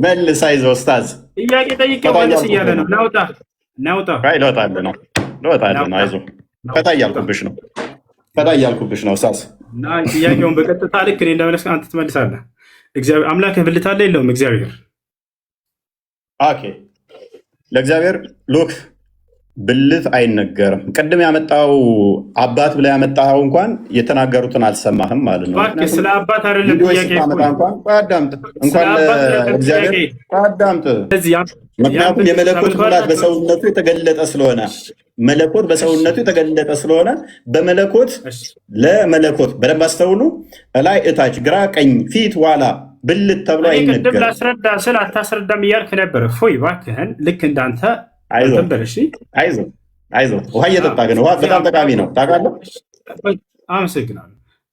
መልስ። አይዞህ ኡስታዝ። ጥያቄ ጠይቄው መልስ እያለ ነው። ናውጣ ልወጣልህ ነው። አይዞህ ፈታ እያልኩብሽ ነው። ኡስታዝ። ጥያቄውን በቀጥታ ልክ እኔ እንደመለስ አንተ ትመልሳለህ። እግዚአብሔር አምላክህ ብልት አለ የለውም? እግዚአብሔር ኦኬ። ለእግዚአብሔር ሎክ ብልት አይነገርም። ቅድም ያመጣው አባት ብላ ያመጣው እንኳን የተናገሩትን አልሰማህም ማለት ነው። ስለ አባት አይደለም ጥያቄ አዳምጥ። እንኳን እግዚአብሔር አዳምጥ። ምክንያቱም የመለኮት ሙላት በሰውነቱ የተገለጠ ስለሆነ በመለኮት ለመለኮት በደንብ አስተውሉ። እላይ እታች፣ ግራ ቀኝ፣ ፊት ኋላ ብልት ተብሎ አይነገርም። ቅድም ላስረዳ ስል አታስረዳም እያልክ ነበረ። ፎይ እባክህን ልክ እንዳንተ አይዞህ ውሃ እየጠጣ ግን ውሃ በጣም ጠቃሚ ነው ታውቃለህ። አመሰግናለሁ።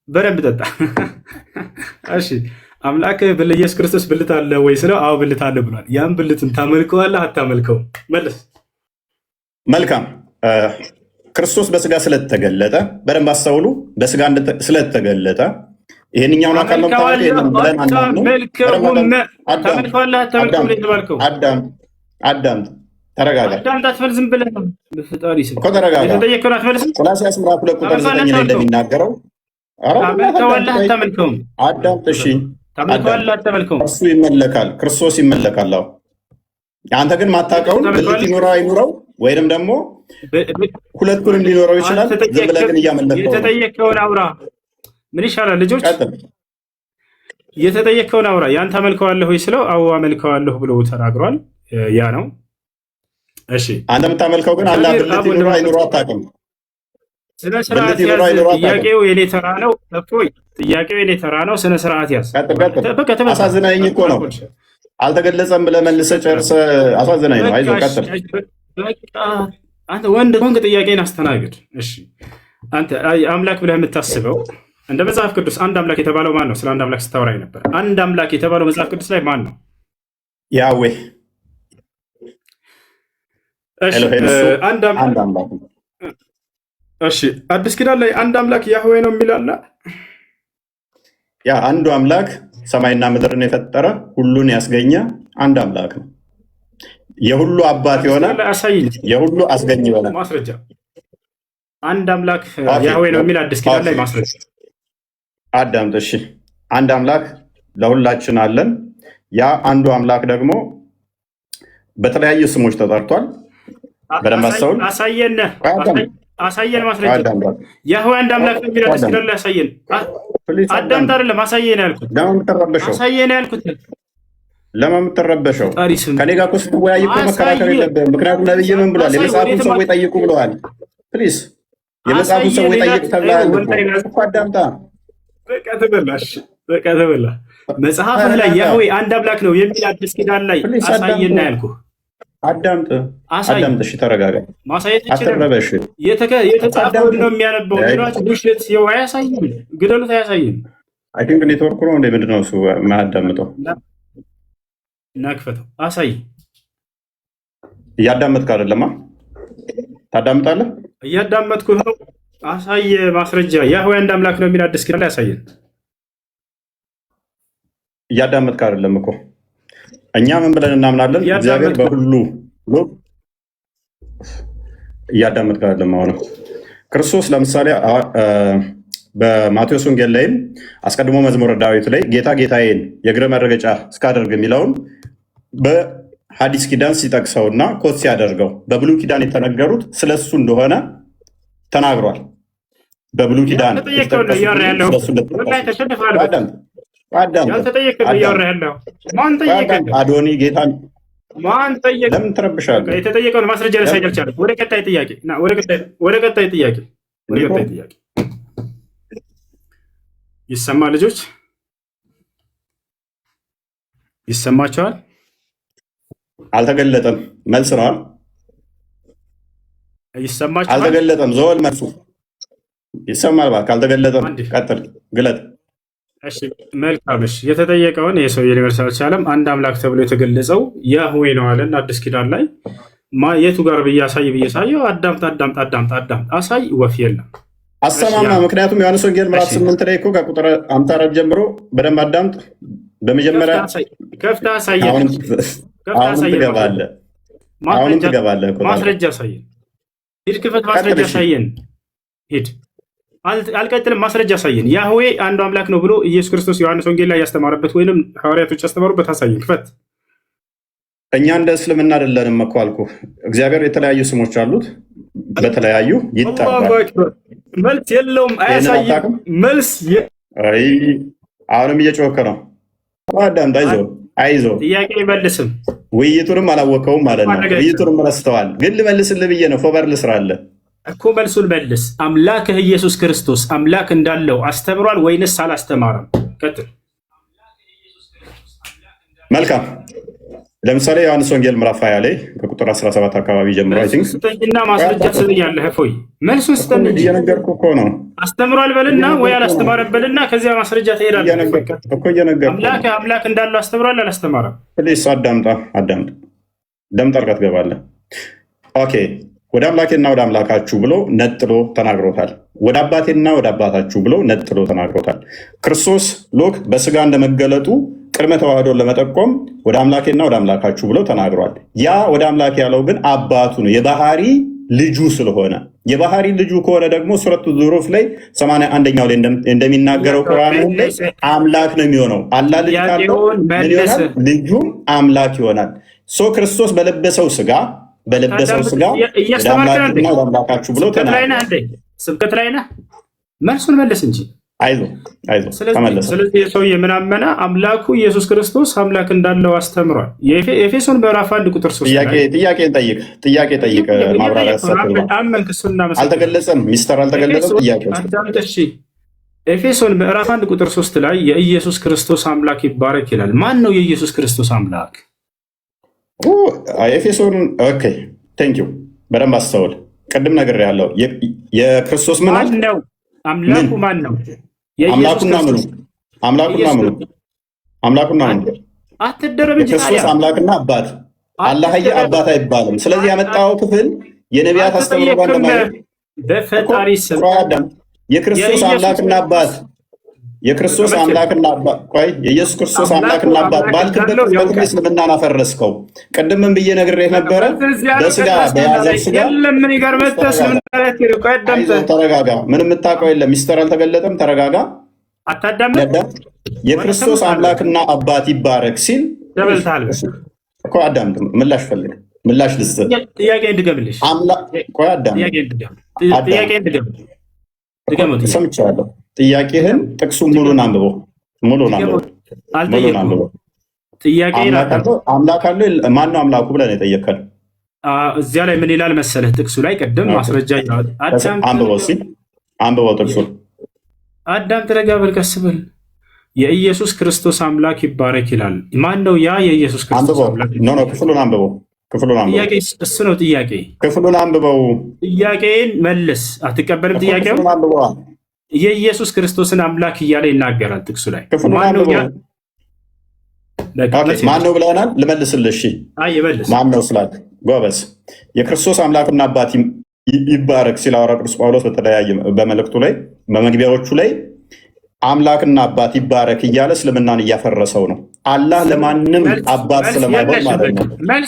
በደንብ ጠጣ። እሺ አምላክ ኢየሱስ ክርስቶስ ብልት አለ ወይ ስለው አዎ ብልት አለ ብሏል። ያን ብልትን ታመልከዋለህ አታመልከውም? መልስ። መልካም። ክርስቶስ በስጋ ስለተገለጠ በደንብ አስተውሉ። በስጋ ስለተገለጠ ይሄንኛውን አካል ነው አዳምጥ። ተረጋጋ። ዝም ብለህ እኮ ተረጋጋ። ቆላስይስ ምዕራፍ 2 ቁጥር 9 ላይ እንደሚናገረው አዳምጥ። እሺ እሱ ይመለካል፣ ክርስቶስ ይመለካል። አንተ ግን ማታውቀውን ብልት ይኑረው አይኑረው ወይንም ደግሞ ሁለቱንም ሊኖረው ይችላል። ዝም ብለህ ግን እያመለከው የተጠየቀውን አውራ። ምን ይሻላል ልጆች? የተጠየቀውን አውራ። ያን ታመልከዋለህ ወይ ስለው አዎ አመልከዋለሁ ብሎ ተናግሯል። ያ ነው። እሺ አንተ የምታመልከው ግን አላህ ብልት ይኑረው አይኑረው አታውቅም። ስነ ስርዓት ያዝ። ጥያቄው የኔ ተራ ነው። ጥያቄው የኔ ተራ ነው። ስነ ስርዓት ያዝ። አሳዝናኝ እኮ ነው። አልተገለጸም ብለህ መልሰህ ጨርሰህ አሳዝናኝ ነው። አይዞህ ቀጥል። አንተ ወንድ ሆንክ ጥያቄን አስተናግድ። እሺ አንተ አምላክ ብለህ የምታስበው እንደ መጽሐፍ ቅዱስ አንድ አምላክ የተባለው ማን ነው? ስለ አንድ አምላክ ስታወራኝ ነበር። አንድ አምላክ የተባለው መጽሐፍ ቅዱስ ላይ ማን ነው? ያዌ። አንድ አምላክ። እሺ አዲስ ኪዳን ላይ አንድ አምላክ ያህዌ ነው የሚል አለ። ያ አንዱ አምላክ ሰማይና ምድርን የፈጠረ ሁሉን ያስገኘ አንድ አምላክ ነው። የሁሉ አባት የሆነ የሁሉ አስገኝ የሆነ ማስረጃ አንድ አምላክ ያህዌ ነው የሚል አዲስ ኪዳን ላይ ማስረጃ። አዳምጥ። እሺ አንድ አምላክ ለሁላችን አለን። ያ አንዱ አምላክ ደግሞ በተለያዩ ስሞች ተጠርቷል። በደንብ አስተውል። አሳየን ማስረጃ። ያህዌ አንድ አምላክ ነው የሚል አዲስ ኪዳን ላይ አሳየን። አዳምጥ። አይደለም አሳየን ያልኩት። አሳየን ያልኩት ለምን የምትረበሸው? ከኔ ጋር እኮ ስትወያይ እኮ መከራከር የለብህም። ምክንያቱም ነብይ ምን ብሏል? የመጽሐፉን ሰዎች ጠይቁ ብለዋል። ፕሊዝ የመጽሐፉን ሰዎች ጠይቅ ተብለሃል እኮ አዳምጣ። በቃ ተበላ። መጽሐፍህ ላይ ያህዌ አንድ አምላክ ነው የሚል አዲስ ኪዳን ላይ አሳየና ያልኩህ። አዳምጥ። እሺ ተረጋጋ። ማሳየት አትረበሽ። የተጻፈውን ነው የሚያነበው። ውሸት አያሳይም። ግደሉት፣ አያሳይም። አይ ቲንክ ኔትወርክ ነው እንደ ምንድን ነው እሱ የማያዳምጠው? እናክፈተው። አሳይ። እያዳመጥክ አይደለማ? ታዳምጣለህ? እያዳመጥኩ ነው። አሳይ ማስረጃ። ያህዌ አንድ አምላክ ነው የሚል አዲስ ኪዳን ላይ አሳየን። እያዳመጥክ አይደለም እኮ። እኛ ምን ብለን እናምናለን? እግዚአብሔር በሁሉ እያዳመጥክ አይደለም። አሁን ክርስቶስ ለምሳሌ በማቴዎስ ወንጌል ላይም አስቀድሞ መዝሙረ ዳዊት ላይ ጌታ ጌታዬን የእግረ መረገጫ እስካደርግ የሚለውን በሐዲስ ኪዳን ሲጠቅሰውና ኮት ሲያደርገው በብሉይ ኪዳን የተነገሩት ስለሱ እንደሆነ ተናግሯል። በብሉይ ኪዳን አዶኒ ጌታ ለምን ትረብሻለህ? የተጠየቀውን ማስረጃ ላሳይ አልቻለም። ወደ ቀጣይ ጥያቄ ይሰማ ልጆች ይሰማቸዋል? አልተገለጠም። መልስ ነዋል። ይሰማቸዋል? አልተገለጠም። ዘወል መልሱ ይሰማል። እባክህ አልተገለጠም። ቀጥል፣ ግለጥ። እሺ መልካም። እሺ የተጠየቀውን የሰው ሊመልስ አልቻለም። አንድ አምላክ ተብሎ የተገለጸው ያህዌ ነው አለን አዲስ ኪዳን ላይ። የቱ ጋር ብያሳየው? አዳምጥ። አሳይ። ወፍ የለም አሰማማ። ምክንያቱም ዮሐንስ ወንጌል ምዕራፍ 8 ላይ እኮ ከቁጥር 54 ጀምሮ በደንብ አዳምጥ። በመጀመሪያ ከፍተህ አሳየን። አሁንም ከፍተህ አሁንም አሳየን። ትገባለህ። አሁንም ትገባለህ እኮ ታዲያ። ማስረጃ አሳየን። ሂድ ክፈት፣ ማስረጃ ቀጥል። እሺ አሳየን። ሂድ። አልቀጥልም። ማስረጃ አሳየን። ያህዌ አንዱ አምላክ ነው ብሎ ኢየሱስ ክርስቶስ ዮሐንስ ወንጌል ላይ ያስተማረበት ወይንም ሐዋርያቶች ያስተማሩበት አሳየን። ክፈት። እኛ እንደ እስልምና አይደለንም እኮ አልኩህ። እግዚአብሔር የተለያዩ ስሞች አሉት፣ በተለያዩ አላሁ ይጠራል። አክበር። መልስ የለውም፣ ይህንን አያሳይም። አታውቅም? መልስ አይ አሁንም እየጮኸ ነው። አዳምጥ፣ አይዞህ አይዞህ። ጥያቄ አይመልስም። ውይይቱንም አላወቀውም ማለት ነው። ውይይቱንም ረስተዋል። ግን ልመልስልህ ብዬ ነው። ፎበር ልስራለህ እኮ መልሱን መልስ። አምላክህ ኢየሱስ ክርስቶስ አምላክ እንዳለው አስተምሯል ወይንስ አላስተማረም? ቀጥል። መልካም። ለምሳሌ ዮሐንስ ወንጌል ምዕራፍ 20 ላይ ከቁጥር 17 አካባቢ ጀምሮ አይ ቲንክ ስጠኝና ማስረጃ ትሰጠኛለህ። እፎይ መልሱን ስጠን እንጂ እየነገርኩህ እኮ ነው። አስተምሯል በልና ወይ አላስተማረም በልና ከዚያ ማስረጃ ትሄዳለህ እኮ እየነገርኩህ። አምላክ እንዳለው አስተምሯል አላስተማረም? ፕሊስ አዳምጣ። ደም ጠልቀህ ትገባለህ። ኦኬ ወደ አምላኬና ወደ አምላካችሁ ብሎ ነጥሎ ተናግሮታል። ወደ አባቴና ወደ አባታችሁ ብሎ ነጥሎ ተናግሮታል። ክርስቶስ ሎክ በስጋ እንደመገለጡ ቅድመ ተዋህዶን ለመጠቆም ወደ አምላኬና ወደ አምላካችሁ ብሎ ተናግሯል። ያ ወደ አምላክ ያለው ግን አባቱ ነው፣ የባህሪ ልጁ ስለሆነ። የባህሪ ልጁ ከሆነ ደግሞ ሱረቱ ዙሩፍ ላይ 81ኛው ላይ እንደሚናገረው ቁርአን ላይ አምላክ ነው የሚሆነው። አላህ ልጅ ካለው ምን ይሆናል? ልጁም አምላክ ይሆናል። ሶ ክርስቶስ በለበሰው ስጋ ወደ አምላክና ወደ አምላካችሁ ብሎ ተናግሯል። ስብከት ላይ ነህ። መልሱን መልስ እንጂ አይዞህ ተመለሰ። ስለዚህ ሰው የምናመነ አምላኩ ኢየሱስ ክርስቶስ አምላክ እንዳለው አስተምሯል። የኤፌሶን ምዕራፍ 1 ቁጥር 3 ጥያቄ ጠይቅ። ማብራሪያ አልተገለጸም፣ ሚስተር አልተገለጸም። ጥያቄ ኤፌሶን ምዕራፍ 1 ቁጥር 3 ላይ የኢየሱስ ክርስቶስ አምላክ ይባረክ ይላል። ማን ነው የኢየሱስ ክርስቶስ አምላክ? ኤፌሶን ኦኬ ቴንክ ዩ። በደንብ አስተውል። ቅድም ነገር ያለው የክርስቶስ ምን ነው? አምላኩ ማን ነው? አምላኩና ምኑ አትደረብ እንጂ የክርስቶስ አምላክና አባት አላህዬ አባት አይባልም። ስለዚህ ያመጣው ክፍል የነቢያት አስተምሮ በፈጣሪ ስም የክርስቶስ አምላክና አባት የክርስቶስ አምላክና አባት ቆይ የኢየሱስ ክርስቶስ አምላክና አባት ባልክበት በክርስቶስ እስልምናን አፈረስከው። ቅድም ምን ብዬ ነግሬህ ነበረ? በስጋ በያዘው ስጋ ተረጋጋ። ምንም የምታውቀው የለም። ሚስተር አልተገለጠም። ተረጋጋ። አታዳምጥ። የክርስቶስ አምላክና አባት ይባረክ ሲል እኮ አዳምጥ። ምላሽ ፈልግ። ምላሽ ልስጥ። ጥያቄ እንድገምልሽ። ቆይ አዳምጥ። ጥያቄ እንድገምልሽ ሰምቻለሁ። ጥያቄህን ጥቅሱ ሙሉን አንብበው። አምላክ አለ ማን ነው አምላኩ ብለህ ነው የጠየቀን። እዚያ ላይ ምን ይላል መሰለህ? ጥቅሱ ላይ ቅድም ማስረጃ አንብበው ጥቅሱን። አዳም ተረጋ በል፣ ቀስ በል። የኢየሱስ ክርስቶስ አምላክ ይባረክ ይላል። ማን ነው ያ የኢየሱስ ክርስቶስ አምላክ? ክፍሉን አንብበው። እሱ ነው ጥያቄ። ክፍሉን አንብበው። ጥያቄን መልስ። አትቀበልም ጥያቄው? የኢየሱስ ክርስቶስን አምላክ እያለ ይናገራል ጥቅሱ ላይ። ማን ነው ብለናል? ልመልስልሽ። ማን ነው ስላል ጎበዝ። የክርስቶስ አምላክና አባት ይባረክ ሲል ሐዋርያው ቅዱስ ጳውሎስ በተለያየ በመልእክቱ ላይ በመግቢያዎቹ ላይ አምላክና አባት ይባረክ እያለ እስልምናን እያፈረሰው ነው። አላህ ለማንም አባት ስለማይሆን ማለት ነው።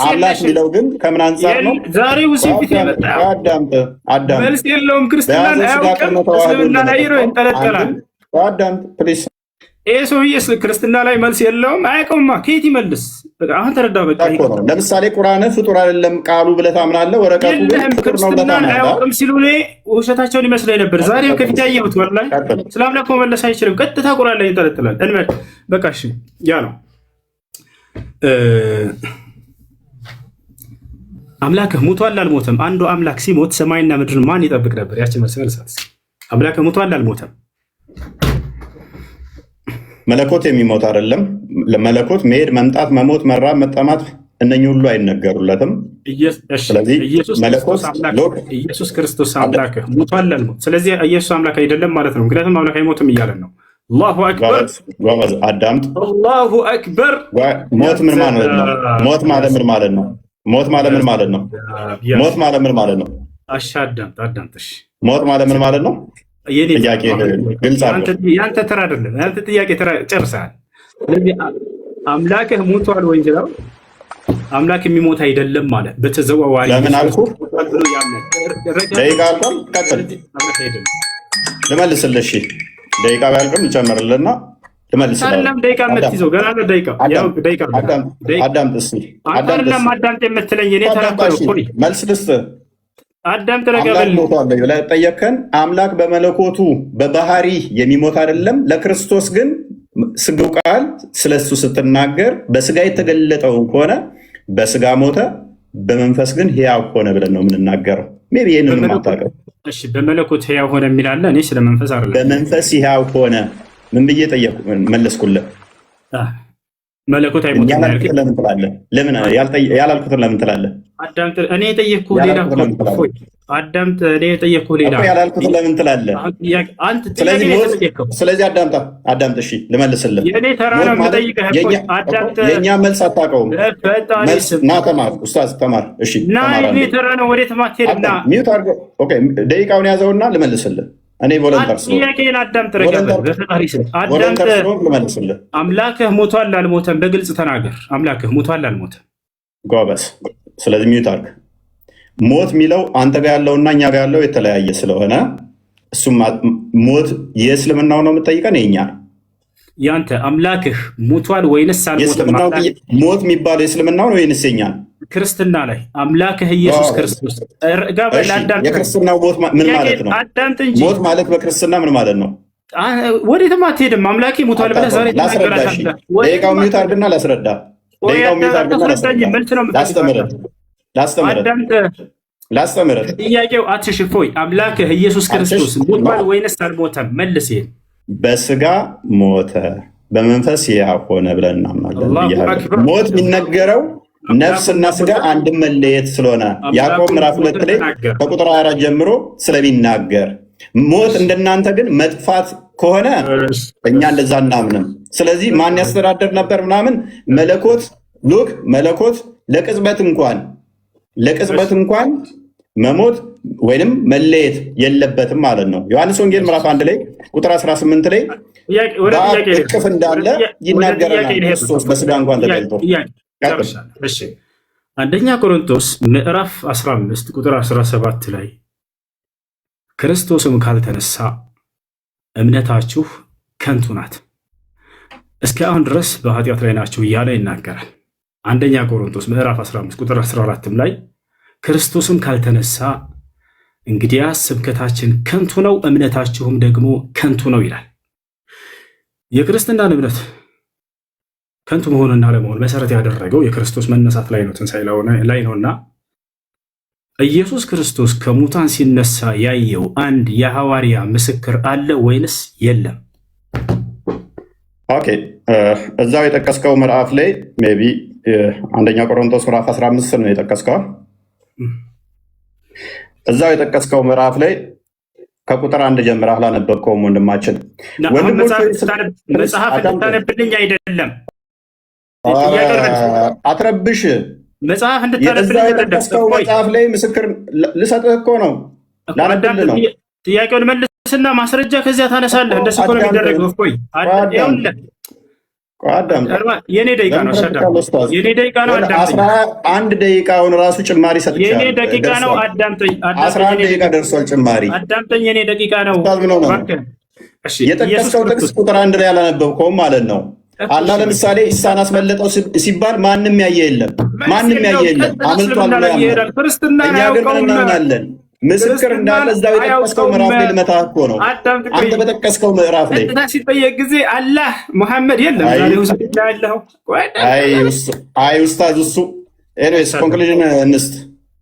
አምላክ የሚለው ግን ከምን አንጻር ነው? ዛሬ ውሲፊት ያመጣ አዳምጥ። መልስ የለውም። ክርስትናን አያውቅም። እስልምና ላይ ይንጠለጠላል። አዳምጥ ፕሊስ። ይህ ሰውዬ ክርስትና ላይ መልስ የለውም። አያውቀውማ። ከየት ይመልስ? አሁን ተረዳ። በቃ ለምሳሌ ቁርአን ፍጡር አይደለም ቃሉ ብለህ ታምናለህ። ወረቀቱ ግን ክርስትናን አያውቅም ሲሉ እኔ ውሸታቸውን ይመስለኝ ነበር። ዛሬም ከፊት ያየሁት ወላሂ ስለ አምላክ መመለስ አይችልም። ቀጥታ ቁርአን ላይ ይንጠለጥላል። እንበል በቃ እሺ፣ ያ ነው አምላክህ ሙቷል አልሞተም? አንዱ አምላክ ሲሞት ሰማይና ምድር ማን ይጠብቅ ነበር? ያችን መልስ መልሳት። አምላክህ ሙቷል አልሞተም? መለኮት የሚሞት አይደለም። ለመለኮት መሄድ፣ መምጣት፣ መሞት፣ መራብ፣ መጠማት እነኚህ ሁሉ አይነገሩለትም። ስለዚህ ኢየሱስ ክርስቶስ አምላክ ሙቷል አልሞት። ስለዚህ ኢየሱስ አምላክ አይደለም ማለት ነው። ምክንያቱም አምላክ አይሞትም እያለን ነው። አላሁ አክበር። አዳምጥ። አላሁ አክበር። ሞት ምን ማለት ነው? ሞት ማለት ምን ማለት ነው? ሞት ማለት ምን ማለት ነው? ሞት ማለት ምን ማለት ነው? አዳምጥ። ሞት ማለት ምን ማለት ነው? ጥያቄ ግልጽ አለ። ያንተ ተራ አይደለም። ያንተ ጥያቄ ተራ ጨርሰሃል። ስለዚህ አምላክህ ሞቷል ወይ ነው? አምላክ የሚሞት አይደለም ማለት በተዘዋዋሪ ለምን አልኩ? ደቂቃ አልቋል። ቀጥል። ልመልስልህ። እሺ ደቂቃ ቢያልቅም ልጨምርልህና ልመልስልህ። አይደለም ደቂቃ የምትይዘው ገና ነው። ደቂቃ አዳምጥ እስኪ። አይደለም አዳምጥ የምትለኝ እኔ ተናገርኩ። መልስ ልስጥህ። አዳምጥ። ረጋበል ብለህ ጠየቅከን። አምላክ በመለኮቱ በባህሪ የሚሞት አይደለም። ለክርስቶስ ግን ስጋው ቃል ስለሱ ስትናገር በስጋ የተገለጠውን ከሆነ በስጋ ሞተ፣ በመንፈስ ግን ሕያው ሆነ ብለን ነው የምንናገረው። ሜይ ቢ ይህንን ማታውቀው። እሺ በመለኮት ሕያው ሆነ የሚላለ እኔ ስለ መንፈስ አይደለም። በመንፈስ ሕያው ሆነ ምን ብዬ ጠየቁ? መለስኩልህ። መለኮት አይሞትም ያልከኝ ለምን ትላለህ? ለምን ያላልኩትን ለምን ትላለህ? አዳምጥ። እኔ የጠየቅኩህ ሌላ እኮ አዳምጥ። እኔ የጠየቅኩህ ሌላ ያላልኩትን ለምን ትላለህ? ስለዚህ አዳምጥ። እሺ ልመልስልህ። የእኔ ተራ ነው የምጠይቅህ። አዳምጥ። የእኛ መልስ አታውቀውም። ና ተማር፣ ኡስታዝ ተማር። እሺ ና፣ የእኔ ተራ ነው። ወዴት ማትሄድ? ና ሚውት አድርገህ ደቂቃውን ያዘውና ልመልስልህ። እኔ ቮለንተር ጥያቄን አዳምጥ። ረጋበል በፈጣሪ ስም አዳምጥ። አምላክህ ሞቷል አልሞተም? በግልጽ ተናገር። አምላክህ ሞቷል አልሞተም? ጎበዝ። ስለዚህ ሚውት አድርግ። ሞት የሚለው አንተ ጋር ያለውና እኛ ጋር ያለው የተለያየ ስለሆነ እሱም ሞት የእስልምናው ነው የምጠይቀን የኛ ነው። ያንተ አምላክህ ሞቷል ወይንስ አልሞተም? ሞት የሚባለው የእስልምናው ነው ወይንስ የኛ ነው? ክርስትና ላይ አምላክህ ኢየሱስ ክርስቶስ የክርስትናው ሞት ምን ማለት ነው? ሞት ማለት በክርስትና ምን ማለት ነው? ወዴትም አትሄድም። አምላኬ ሞቷል ብለህ ዛሬ ትናገራለህ። ደቂቃው ሚውት አድርግና ላስረዳ። ላስተምርህ። ጥያቄው አትሽፎይ። አምላክህ ኢየሱስ ክርስቶስ ሞቷል ወይንስ አልሞተም? መልስ። በስጋ ሞተ፣ በመንፈስ ሕያው ሆነ ብለን እናምናለን። ሞት የሚነገረው ነፍስና ስጋ አንድም መለየት ስለሆነ ያዕቆብ ምዕራፍ 2 ላይ ከቁጥር 24 ጀምሮ ስለሚናገር፣ ሞት እንደናንተ ግን መጥፋት ከሆነ እኛ እንደዛ እናምንም። ስለዚህ ማን ያስተዳደር ነበር ምናምን መለኮት ለቅጽበት እንኳን መሞት ወይንም መለየት የለበትም ማለት ነው። ዮሐንስ ወንጌል ምዕራፍ 1 ላይ ቁጥር 18 ላይ በእቅፍ እንዳለ ይናገረናል። ክርስቶስ በስጋ እንኳን ተገልጦ አንደኛ ቆሮንቶስ ምዕራፍ 15 ቁጥር 17 ላይ ክርስቶስም ካልተነሳ እምነታችሁ ከንቱ ናት፣ እስከ አሁን ድረስ በኃጢአት ላይ ናችሁ እያለ ይናገራል። አንደኛ ቆሮንቶስ ምዕራፍ 15 ቁጥር 14 ላይ ክርስቶስም ካልተነሳ እንግዲያስ ስብከታችን ከንቱ ነው፣ እምነታችሁም ደግሞ ከንቱ ነው ይላል። የክርስትናን እምነት ከንቱ መሆንና ለመሆን መሰረት ያደረገው የክርስቶስ መነሳት ላይ ነው፣ ትንሣኤ ላይ ነውና ኢየሱስ ክርስቶስ ከሙታን ሲነሳ ያየው አንድ የሐዋርያ ምስክር አለ ወይንስ የለም? ኦኬ፣ እዛው የጠቀስከው ምዕራፍ ላይ ሜይ ቢ አንደኛ ቆሮንቶስ ምዕራፍ 15 ነው የጠቀስከው። እዛው የጠቀስከው ምዕራፍ ላይ ከቁጥር 1 ጀምረህ አላነበብከውም ወንድማችን። መጽሐፍ እንድታነብልኝ አይደለም አትረብሽ። መጽሐፍ እንድታነብልኝ የጠቀስከው መጽሐፍ ላይ ምስክር ልሰጥህ እኮ ነው፣ ላነብልህ ነው። ጥያቄውን መልስና ማስረጃ ከዚያ ታነሳለህ። እንደሱ እኮ ነው የሚደረገው። ቆይ የኔ ደቂቃ ነው። የኔ ደቂቃ ነው። አንድ ደቂቃውን ራሱ ጭማሪ ሰጥቻለሁ። የኔ ደቂቃ ነው። አዳምጠኝ። 11 ደቂቃ ደርሷል ጭማሪ። አዳምጠኝ። የኔ ደቂቃ ነው። የጠቀስከው ጥቅስ ቁጥር 1 ላይ አላነበብከውም ማለት ነው። አላህ ለምሳሌ ኢሳን አስመለጠው ሲባል ማንም ያየ የለም፣ አምልጧል ብሎ ያምናል። እኛ ግን ምን እናምናለን? ምስክር እንዳለ እዛው የጠቀስከው ምዕራፍ ላይ ልመታህ እኮ ነው። አንተ በጠቀስከው ምዕራፍ ላይ ሲጠየቅ ጊዜ አላህ ሙሐመድ የለም። አይ ኡስታዝ፣ እሱ ኤኒዌይስ ኮንክሉዥን እንስት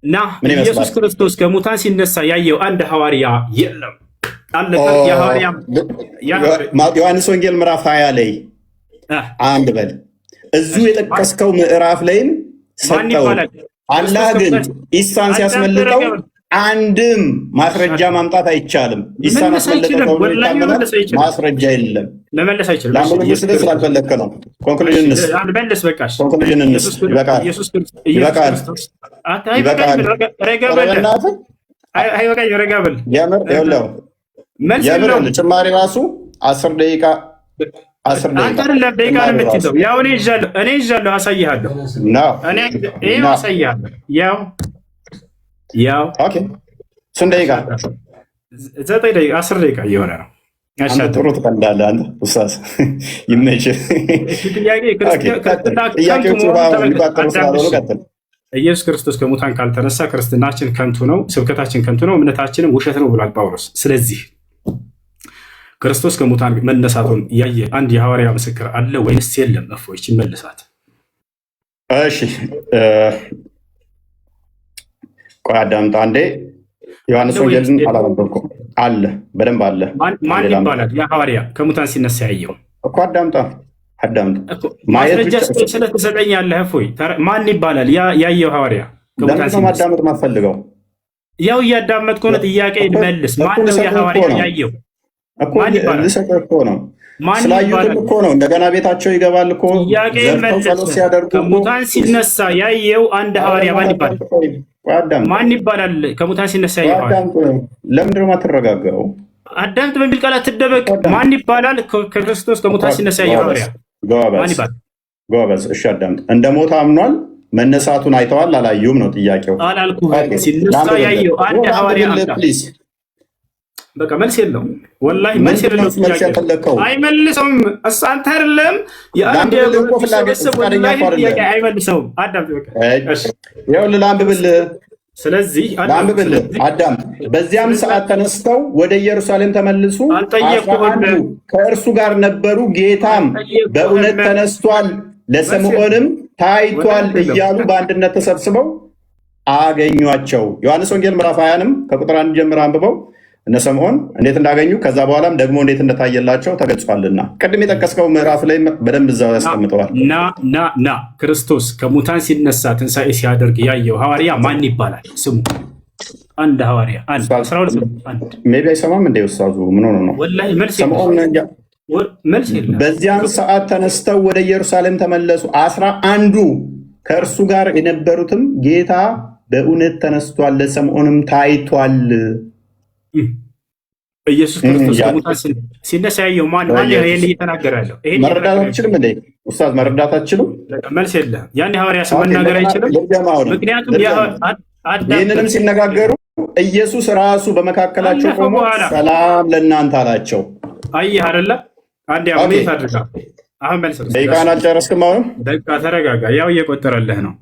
ና ኢየሱስ ክርስቶስ ከሙታን ሲነሳ ያየው አንድ ሐዋርያ የለም። ዮሐንስ ወንጌል ምዕራፍ 20 ላይ አንድ በል እዙ የጠቀስከው ምዕራፍ ላይም ሰጠው። አላህ ግን ኢሳን ሲያስመልጠው አንድም ማስረጃ ማምጣት አይቻልም። ኢሳን አስመለጠው ማስረጃ የለም። ለመለስ ስላልፈለግክ ነው። ኮንክሉዥን ጭማሪ ራሱ 10 ደቂቃ 10 አንተ ደቂቃ አይደለም ደቂቃ ነው ግንባሩ ራሱ የምትይዘው። ያው እኔ ይዣለሁ፣ አሳይሃለሁ። ነው ይኸው ነው። አሳይሃለሁ። ያው ኦኬ ስንት ደቂቃ? 9 ደቂቃ 10 ደቂቃ እየሆነ ነው። አንተ ጥሩ ትቀልዳለህ አንተ ኡስታዝ ይመችህ። ጥያቄዎቹ የሚቋጠሩ ስላልሆኑ ቀጥል። ኢየሱስ ክርስቶስ ከሙታን ካልተነሳ ክርስትናችን ከንቱ ነው፣ ስብከታችን ከንቱ ነው፣ እምነታችንም ውሸት ነው ብሏል ጳውሎስ። ስለዚህ ክርስቶስ ከሙታን መነሳቱን ያየ አንድ የሐዋርያ ምስክር አለ ወይንስ የለም? እፎይች መልሳት። እሺ ቆይ አዳምጣ አንዴ። ዮሐንስ ወንጌልን አላነበብኩም። አለ በደንብ አለ። ማን ይባላል ያ ሐዋርያ ከሙታን ሲነሳ ያየው? እኮ አዳምጣ ማስረጃ ስለተሰጠኛለህ። እፎይ ማን ይባላል ያየው ሐዋርያ ከሙታን ሲነሳ? ማዳመጥ ማትፈልገው? ያው እያዳመጥኩ ነው። ጥያቄ መልስ። ማን ነው ያ ሐዋርያ ያየው? ልሰጥህ እኮ ነው። ስላዩትም እኮ ነው። እንደገና ቤታቸው ይገባል እኮ ዘርተው ጸሎት ሲያደርጉ ከሙታን ሲነሳ ያየው አንድ ሐዋርያ ማን ይባላል? ማን ይባላል? ከሙታን ሲነሳ ያየው ለምንድን ነው የማትረጋጋው? አዳምጥ በሚል ቃል አትደበቅ። ማን ይባላል? ከክርስቶስ ከሙታን ሲነሳ ያየው ሐዋርያ ማን ይባላል? ጎበዝ። እሺ አዳምጥ። እንደ ሞት አምኗል። መነሳቱን አይተዋል አላዩም ነው ጥያቄው። አላልኩህም። ሲነሳ ያየው አንድ ሐዋርያ በቃ መልስ የለውም። ወላሂ መልስ የለውም። አይመልሰውም። እሱ አንተ አይደለም የአንድ ጥያቄ አይመልሰውም። አዳምጥ በቃ ይኸውልህ ላንብብልህ። ስለዚህ ላንብብልህ አዳምጥ። በዚያም ሰዓት ተነስተው ወደ ኢየሩሳሌም ተመልሱ። 11 ከእርሱ ጋር ነበሩ። ጌታም በእውነት ተነስቷል፣ ለስምዖንም ታይቷል እያሉ በአንድነት ተሰብስበው አገኟቸው። ዮሐንስ ወንጌል ምዕራፍ 20ንም ከቁጥር 1 ጀምሮ አንብበው እነ ስምዖን እንዴት እንዳገኙ ከዛ በኋላም ደግሞ እንዴት እንደታየላቸው ተገልጿልና ቅድም የጠቀስከው ምዕራፍ ላይ በደንብ እዛው ያስቀምጠዋል። ና ክርስቶስ ከሙታን ሲነሳ ትንሣኤ ሲያደርግ ያየው ሐዋርያ ማን ይባላል? ስሙ አንድ ሐዋርያ አንድ 12 ሜቢ አይሰማም እንደ ኡስታዙ ምን ሆኖ ነው? ወላሂ መልስ የለም። በዚያን ሰዓት ተነስተው ወደ ኢየሩሳሌም ተመለሱ። 11ዱ ከእርሱ ጋር የነበሩትም ጌታ በእውነት ተነስቷል፣ ለስምዖንም ታይቷል። ኢየሱስ ክርስቶስ ከሙታን ሲነሳ ያየው ማን ይሄን እየተናገረ ያለው? መረዳት አትችልም እንዴ ኡስታዝ? መረዳት አትችልም? መልስ የለም። ያን ሐዋርያ ስም መናገር አይችልም። ምክንያቱም ይህንንም ሲነጋገሩ ኢየሱስ ራሱ በመካከላቸው ቆሞ ሰላም ለእናንተ አላቸው። አየህ አይደለ? አንዴ አሜት አድርጋ አሁን መልስ ደቂቃን አልጨረስክም። አሁንም ደቂቃ ተረጋጋ። ያው እየቆጠረልህ ነው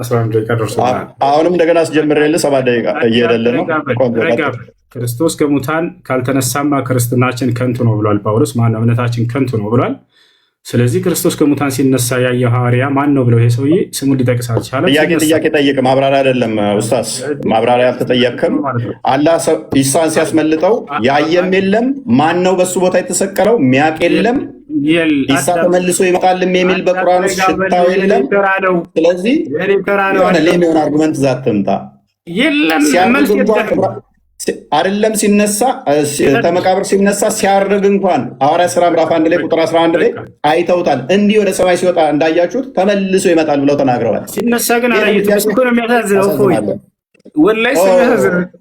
11 ደቂቃ ደርሶናል። አሁንም እንደገና አስጀምሬልህ 7 ደቂቃ እየሄደልህ ነው። ክርስቶስ ከሙታን ካልተነሳማ ክርስትናችን ከንቱ ነው ብሏል ጳውሎስ። ማነው? እምነታችን ከንቱ ነው ብሏል። ስለዚህ ክርስቶስ ከሙታን ሲነሳ ያየው ሐዋርያ ማን ነው ብለው ይሄ ሰውዬ ስሙን ሊጠቅስ አልቻለም። ጥያቄ ጠይቅ። ማብራሪያ አይደለም ኡስታዝ፣ ማብራሪያ አልተጠየቅክም። አላህ ኢሳን ሲያስመልጠው ያየም የለም። ማን ነው በሱ ቦታ የተሰቀለው? ሚያቅ የለም። ኢሳ ተመልሶ ይመጣልም የሚል በቁርአን ውስጥ ሽታው የለም። ስለዚህ የሆነ ሌሚሆን አርጉመንት ዛት ትምጣ አይደለም። ሲነሳ ከመቃብር ሲነሳ ሲያርግ እንኳን ሐዋርያት ሥራ ምዕራፍ 1 ላይ ቁጥር 11 ላይ አይተውታል። እንዲህ ወደ ሰማይ ሲወጣ እንዳያችሁት ተመልሶ ይመጣል ብለው ተናግረዋል። ሲነሳ ግን አላየሁትም። እሱ ነው የሚያሳዝነው። ወላሂ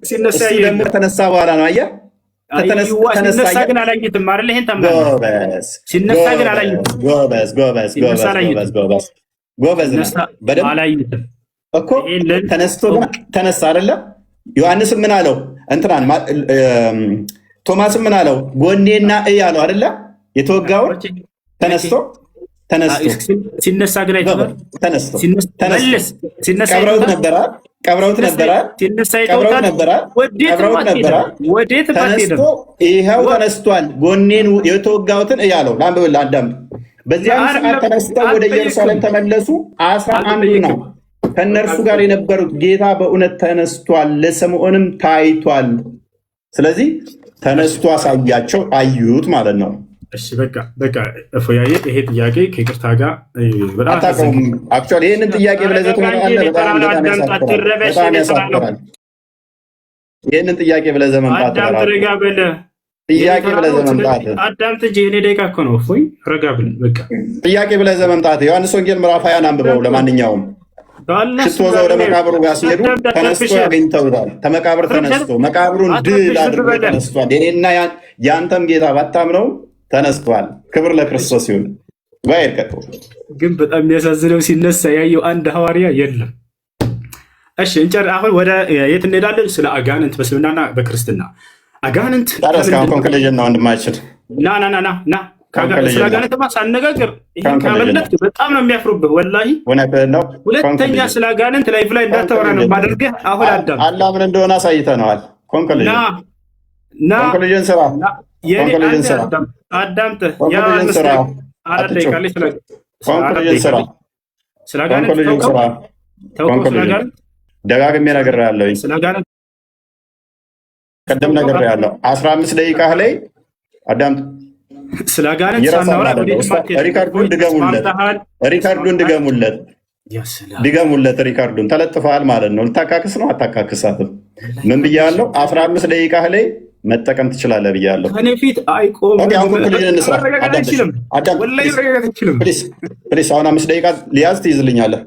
ሲነሳ ደግሞ ተነሳ በኋላ ነው አየህ። ሲነሳ ግን አላየሁትም አይደል? ይሄን ተማርኩ። ሲነሳ ግን አላየሁትም። ጎበዝ በደምብ አላየሁትም እኮ ተነስቶ አይደለ? ዮሐንስ ምን አለው? እንትናን ቶማስ ምን አለው? ጎኔና እይ አለው አይደለ? የተወጋውን ተነስቶ ሲነሳ ግን ተነስቶ ቀብረውት ነበረ። ተነስቶ ይኸው ተነስቷል፣ ጎኔን የተወጋሁትን እይ አለው። ላንብብልህ አዳምጥ። በዚያም ሰዓት ተነስተው ወደ ኢየሩሳሌም ተመለሱ። 11 ነው ከእነርሱ ጋር የነበሩት። ጌታ በእውነት ተነስቷል፣ ለስምዖንም ታይቷል። ስለዚህ ተነስቶ አሳያቸው፣ አዩት ማለት ነው። እሺ በቃ እፎያዬ፣ ይሄ ጥያቄ ከይቅርታ ጋር በጣም አታውቀውም። አክቹዋሊ ይህንን ጥያቄ ብለህ ዘመምጣት ይህንን ጥያቄ ብለህ ዘመምጣት ጥያቄ ብለህ ዘመምጣት አዳምጥ እንጂ እኔ ደቂቃ እኮ ነው። እፎይ ረጋ ብለህ በቃ ጥያቄ ብለህ ዘመምጣት። ዮሐንስ ወንጌል ምዕራፍ 20 አንብበው። ለማንኛውም ሽቶ ይዘው ወደ መቃብሩ ጋር ሲሄዱ ተነስቶ ያገኝተውታል። ከመቃብር ተነስቶ መቃብሩን ድል አድርጎ ተነስቷል። የኔና የአንተም ጌታ ባታምነው ተነስቷል። ክብር ለክርስቶስ ይሁን። ባይር ቀጥሎ ግን በጣም የሚያሳዝነው ሲነሳ ያየው አንድ ሐዋርያ የለም። እሺ እንጨር። አሁን ወደ የት እንሄዳለን? ስለ አጋንንት በእስልምናና በክርስትና አጋንንት ኮንክሉዥን ነው ወንድማችን። ና ስለ አጋንንትማ ሳነጋገር ይህን ካመለጥክ በጣም ነው የሚያፍሩብህ። ወላሂ ሁለተኛ ስለ አጋንንት ላይፍ ላይ እንዳታወራ ነው ማደርገህ። አሁን አላህ ምን እንደሆነ አሳይተነዋል። ኮንክሉዥን ስራ አዳምጠህ ደጋግሜ ነግሬሃለሁ። ቀደም ነግሬሃለሁ። 15 ደቂቃ ላይ አዳምጥ። ስለ አጋንንት ሳናወራ ሪካርዱን ድገሙለት። ሪካርዱን ተለጥፈሃል ማለት ነው። ልታካክስ ነው አታካክሳትም? ምን ብያለሁ? 15 ደቂቃ ላይ መጠቀም ትችላለህ ብያለሁ። ከኔ ፊት አይቆምም። አሁን 5 ደቂቃ ሊያዝ ትይዝልኛለህ።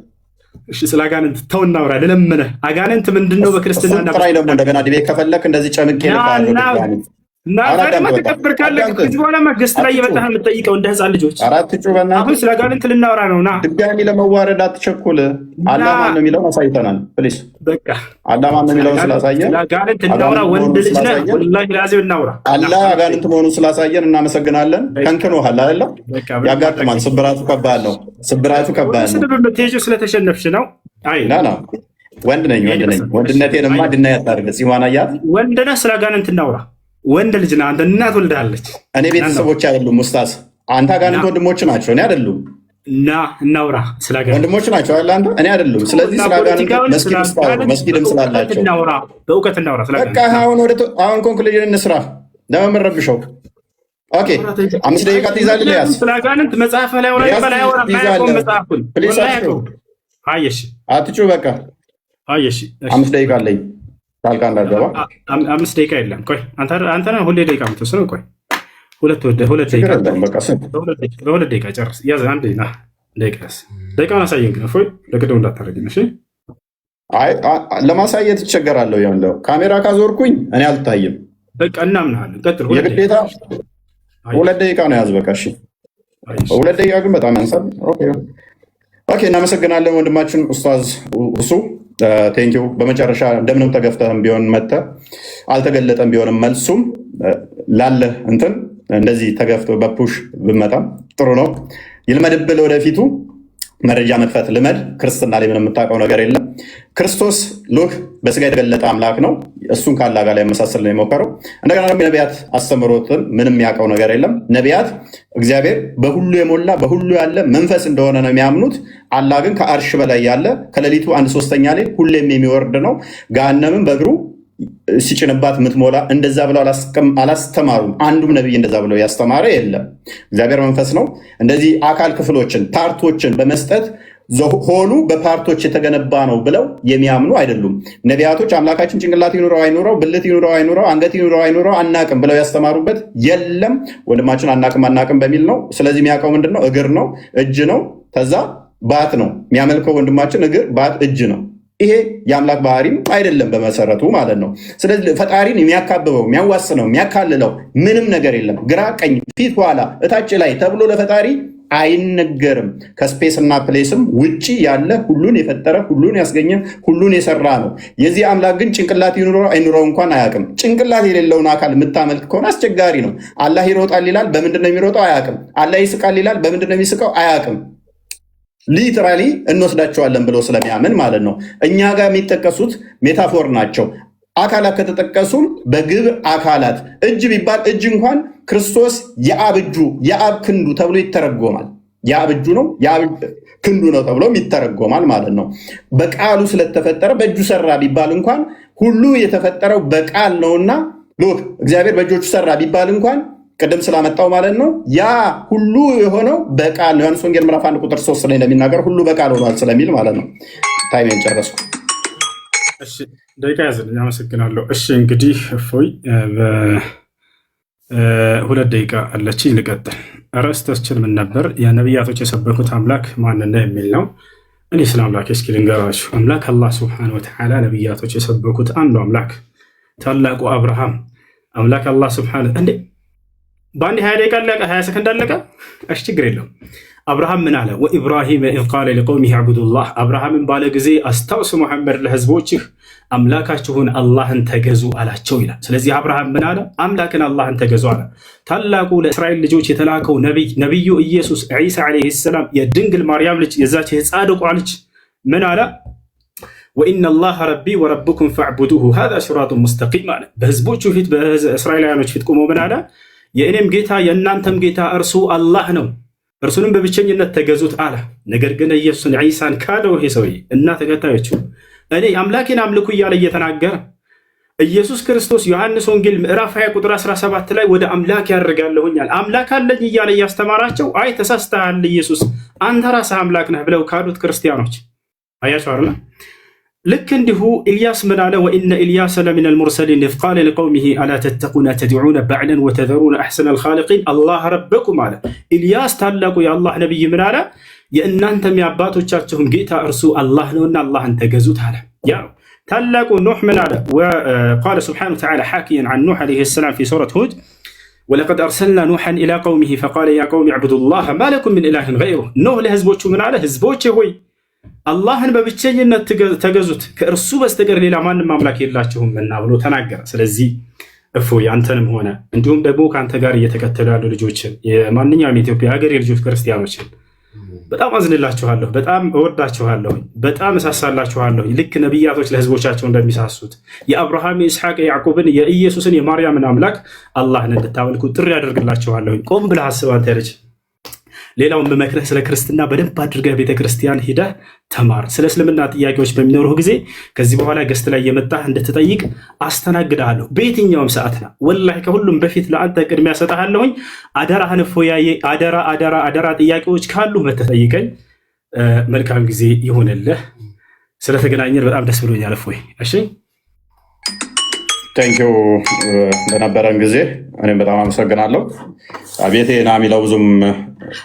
እሺ ስለ አጋንንት ተው እናውራ። ልለምነህ አጋንንት ምንድን ነው በክርስትና? ጥራኝ ደግሞ እንደገና ዲቤት ከፈለክ እንደዚህ ጨምቄ እና ተቀብር ካለ ከዚህ በኋላ ገስት ላይ የመጣህ የምትጠይቀው እንደ ህፃን ልጆች። አሁን ስለ አጋንንት ልናወራ ነው። ና ድጋሚ ለመዋረድ አትቸኩል። አላህ ማን ነው የሚለውን አሳይተናል። ፕሊስ በቃ አላህ ማን ነው የሚለውን ስላሳየን ስለ አጋንንት እናውራ። ወንድ ልጅ ነህ። ወላሂ ላዚም እናውራ። አላህ አጋንንት መሆኑን ስላሳየን እናመሰግናለን። ከንክኖሃል አይደለም? ያጋጥማል። ስብራቱ ከባድ ነው። ስለተሸነፍሽ ነው። አይ ወንድ ነኝ። ወንድነቴንማ ድና ያታርግ ሲዋና እያል ወንድ ነህ። ስለ አጋንንት እናውራ። ወንድ ልጅ ነህ አንተ። እናት ወልዳለች። እኔ ቤተሰቦች አይደሉም ኡስታዝ። አንተ አጋንንት ወንድሞች ናቸው፣ እኔ አይደሉም። እና እናውራ ስለ አጋንንት ወንድሞች ናቸው አይደል? አንተ እኔ አይደሉም። ስለዚህ ስለ አጋንንት መስጊድም ስላላቸው በእውቀት እናውራ። በቃ አሁን ኮንክሉዥን እንስራ። ለምን ረብሸው? ኦኬ 5 ደቂቃ ትይዛለህ። ያዝ ስለ አጋንንት መጽሐፍ ላይ መጽሐፉን አየሽ፣ አትጩ። በቃ አየሽ፣ 5 ደቂቃ አለኝ። ታልካ እንዳገባ 5 ደቂቃ የለም። ቆይ አንተ ነህ ሁሌ ደቂቃ የምትወስነው። ቆይ ሁለት ደቂቃ ጨርስ። ያዝ አንድ ደቂቃውን አሳየን። ግን እፎይ ለቅደው እንዳታረግኝ እሺ። ለማሳየት ይቸገራለሁ። ያለው ካሜራ ካዞርኩኝ እኔ አልታይም። በቃ እናምናለን። ቀጥል። የግዴታ 2 ደቂቃ ነው ያዝ። በቃ እሺ፣ 2 ደቂቃ ግን በጣም ያንሳል። ኦኬ እናመሰግናለን ወንድማችን ኡስታዝ እሱ ቴንኪው። በመጨረሻ እንደምንም ተገፍተህም ቢሆን መጥተህ አልተገለጠም ቢሆንም መልሱም ላለህ እንትን እንደዚህ ተገፍቶ በፑሽ ብመጣም ጥሩ ነው። ይልመድብህ ወደፊቱ መረጃ መክፈት ልመድ። ክርስትና ላይ ምንም የምታውቀው ነገር የለም። ክርስቶስ ሉክ በስጋ የተገለጠ አምላክ ነው። እሱን ካላ ጋር ላይ መሳሰል ነው የሞከረው። እንደገና ደግሞ የነቢያት አስተምሮትን ምንም የሚያውቀው ነገር የለም። ነቢያት እግዚአብሔር በሁሉ የሞላ በሁሉ ያለ መንፈስ እንደሆነ ነው የሚያምኑት። አላህ ግን ከአርሽ በላይ ያለ ከሌሊቱ 1/3 ላይ ሁሌም የሚወርድ ነው። ገሃነምን በእግሩ ሲጭንባት የምትሞላ እንደዛ ብለው አላስተማሩም። አንዱም ነቢይ እንደዛ ብለው ያስተማረ የለም። እግዚአብሔር መንፈስ ነው። እንደዚህ አካል ክፍሎችን ፓርቶችን በመስጠት ሆኑ በፓርቶች የተገነባ ነው ብለው የሚያምኑ አይደሉም። ነቢያቶች አምላካችን ጭንቅላት ይኑረው አይኑረው፣ ብልት ይኑረው አይኑረው፣ አንገት ይኑረው አይኑረው አናቅም ብለው ያስተማሩበት የለም። ወንድማችን አናቅም በሚል ነው። ስለዚህ የሚያውቀው ምንድን ነው? እግር ነው፣ እጅ ነው፣ ከዛ ባት ነው የሚያመልከው ወንድማችን። እግር፣ ባት፣ እጅ ነው። ይሄ የአምላክ ባህሪም አይደለም በመሰረቱ ማለት ነው። ስለዚህ ፈጣሪን የሚያካብበው የሚያዋስነው የሚያካልለው ምንም ነገር የለም። ግራ ቀኝ፣ ፊት ኋላ፣ እታች ላይ ተብሎ ለፈጣሪ አይነገርም። ከስፔስ እና ፕሌስም ውጭ ያለ ሁሉን የፈጠረ ሁሉን ያስገኘ ሁሉን የሰራ ነው። የዚህ አምላክ ግን ጭንቅላት ይኑረው አይኑረው እንኳን አያውቅም። ጭንቅላት የሌለውን አካል የምታመልክ ከሆነ አስቸጋሪ ነው። አላህ ይሮጣል ይላል፣ በምንድን ነው የሚሮጠው? አያውቅም። አላህ ይስቃል ይላል፣ በምንድን ነው የሚስቀው? አያውቅም። ሊትራሊ እንወስዳቸዋለን ብለው ስለሚያምን ማለት ነው። እኛ ጋር የሚጠቀሱት ሜታፎር ናቸው። አካላት ከተጠቀሱም በግብር አካላት እጅ ቢባል እጅ እንኳን ክርስቶስ የአብ እጁ የአብ ክንዱ ተብሎ ይተረጎማል። የአብ እጁ ነው የአብ ክንዱ ነው ተብሎም ይተረጎማል ማለት ነው። በቃሉ ስለተፈጠረ በእጁ ሰራ ቢባል እንኳን ሁሉ የተፈጠረው በቃል ነውና ሎክ እግዚአብሔር በእጆቹ ሰራ ቢባል እንኳን ቅድም ስላመጣው ማለት ነው ያ ሁሉ የሆነው በቃል ነው። ዮሐንስ ወንጌል ምዕራፍ 1 ቁጥር 3 ላይ እንደሚናገር ሁሉ በቃል ሆኗል ስለሚል ማለት ነው። ታይሜን ጨረስኩ። እሺ ደቂቃ ያዝልኝ። አመሰግናለሁ። እሺ እንግዲህ እፎይ በ2 ደቂቃ አለችኝ፣ ልቀጥል። ርዕሳችን ምን ነበር? የነቢያቶች የሰበኩት አምላክ ማንና የሚል ነው። እኔ ስለ አምላክ እስኪ ልንገራችሁ። አምላክ አላህ ሱብሓነሁ ወተዓላ ነቢያቶች የሰበኩት አንዱ አምላክ ታላቁ አብርሃም አምላክ አላህ ሱብሓነሁ በአንድ 20 ደቂቃ አለቀ፣ 20 ሰከንድ አለቀ። እሺ ችግር የለውም። አብርሃም ምን አለ? ወኢብራሂም ኢዝ ቃለ ሊቀውሚሂ ዕቡዱላህ፣ አብርሃምን ባለ ጊዜ አስታውስ ሙሐመድ ለህዝቦችህ አምላካችሁን አላህን ተገዙ አላቸው ይላል። ስለዚህ አብርሃም ምን አለ? አምላክን አላህን ተገዙ አለ። ታላቁ ለእስራኤል ልጆች የተላከው ነቢዩ ኢየሱስ ዒሳ ዓለይሂ ሰላም የድንግል ማርያም ልጅ የዛች የጻድቋ ልጅ ምን አለ? ወኢነ አላህ ረቢ ወረብኩም ፈዕቡዱሁ ሃዛ ሲራጡን ሙስተቂም አለ። በህዝቦቹ ፊት በእስራኤላውያኖች ፊት ቆሞ ምን አለ? የእኔም ጌታ የእናንተም ጌታ እርሱ አላህ ነው፣ እርሱንም በብቸኝነት ተገዙት አለ። ነገር ግን ኢየሱስን ዒሳን ካደው ይሄ ሰውዬ እና ተከታዮቹ እኔ አምላኬን አምልኩ እያለ እየተናገረ ኢየሱስ ክርስቶስ ዮሐንስ ወንጌል ምዕራፍ 20 ቁጥር 17 ላይ ወደ አምላክ ያደርጋለሁኛል አምላክ አለኝ እያለ እያስተማራቸው አይ ተሳስተሃል ኢየሱስ አንተ ራስህ አምላክ ነህ ብለው ካዱት ክርስቲያኖች አያችሁ አይደል? ልክ እንዲሁ ኢልያስ ምን አለ? ወኢነ ኢልያስ ለሚን አልሙርሰሊን ኢዝ ቃለ ሊቀውሚሂ አላ ተተቁነ ተድዑነ በዕለን ወተዘሩነ አሕሰነ አልኻሊቂን አላህ ረበኩም አለ። ኢልያስ ታላቁ የአላህ ነቢይ ምን አለ? የእናንተም የአባቶቻችሁም ጌታ እርሱ አላህ ነውና አላህን ተገዙት አለ። ያ ታላቁ ኑሕ ምን አለ? ወቃለ ስብሓነሁ ወተዓላ ሓኪየን ዐን ኑሕ ዓለይሂ ሰላም ፊ ሱረት ሁድ ወለቀድ አርሰልና ኑሐን ኢላ ቀውሚሂ ፈቃለ ያ ቀውሚ ዕቡዱላህ ማ ለኩም ሚን ኢላሂን ገይሩህ። ኑሕ ለህዝቦቹ ምን አለ? ህዝቦቼ ሆይ አላህን በብቸኝነት ተገዙት፣ ከእርሱ በስተቀር ሌላ ማንም አምላክ የላችሁምና ብሎ ተናገረ። ስለዚህ እፎይ አንተንም ሆነ እንዲሁም ደግሞ ከአንተ ጋር እየተከተሉ ያሉ ልጆችን የማንኛውም የኢትዮጵያ ሀገር የልጆች ክርስቲያኖችን በጣም አዝንላችኋለሁ፣ በጣም እወዳችኋለሁ፣ በጣም እሳሳላችኋለሁ። ልክ ነቢያቶች ለህዝቦቻቸው እንደሚሳሱት የአብርሃም የኢስሐቅ የያዕቆብን የኢየሱስን የማርያምን አምላክ አላህን እንድታመልኩ ጥሪ ያደርግላችኋለሁ። ቆም ብለህ አስብ አንተ ልጅ። ሌላውን በመክረህ ስለ ክርስትና በደንብ አድርገህ ቤተክርስቲያን ሂደህ ተማር። ስለ እስልምና ጥያቄዎች በሚኖሩህ ጊዜ ከዚህ በኋላ ገስት ላይ የመጣህ እንድትጠይቅ አስተናግድሃለሁ በየትኛውም ሰዓትና ወላሂ ከሁሉም በፊት ለአንተ ቅድሚያ ሰጥሃለሁኝ። አደራህን እፎያዬ፣ አደራ ጥያቄዎች ካሉ መተጠይቀኝ። መልካም ጊዜ ይሆንልህ። ስለተገናኘን በጣም ደስ ብሎኛል እፎይ። እሺ ቴንኪው ለነበረን ጊዜ እኔም በጣም አመሰግናለሁ። ቤቴ ና የሚለው ብዙም